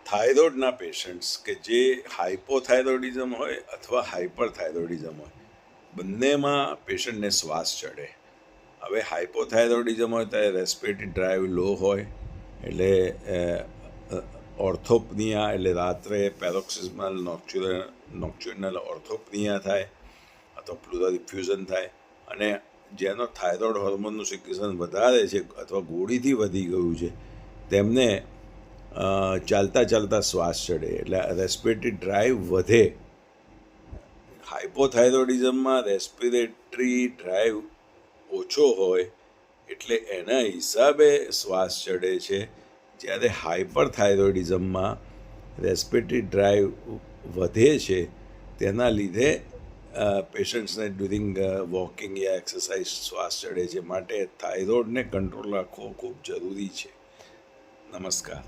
થાઇરોઇડના patients કે જે હાઇપોથાઇરોઇડિઝમ હોય અથવા હાઇપરથાઇરોઇડિઝમ હોય, બંનેમાં પેશન્ટને શ્વાસ ચડે. હવે હાઇપોથાઇરોઇડિઝમ હોય ત્યારે રેસ્પિરેટરી ડ્રાઈવ લો હોય, એટલે ઓર્થોપનિયા એટલે રાત્રે પેરોક્સિઝમલ નોક્ચ્યુરનલ ઓર્થોપનિયા થાય અથવા પ્લુરલ ઇફ્યુઝન થાય. અને જેનો થાઇરોઇડ હોર્મોનનું સિક્રેશન વધારે છે અથવા ગોળીથી વધી ગયું છે તેમને ચાલતા ચાલતા શ્વાસ ચડે, એટલે રેસ્પિરેટરી ડ્રાઈવ વધે. હાઇપોથાઇરોઇડિઝમમાં રેસ્પિરેટરી ડ્રાઈવ ઓછો હોય એટલે એના હિસાબે શ્વાસ ચડે છે, જ્યારે હાઇપરથાઇરોઇડિઝમમાં રેસ્પિરેટરી ડ્રાઈવ વધે છે, તેના લીધે પેશન્ટ્સને ડ્યુરિંગ વોકિંગ યા એક્સરસાઇઝ શ્વાસ ચડે છે. માટે થાઇરોઇડને કંટ્રોલ રાખવો ખૂબ જરૂરી છે. નમસ્કાર.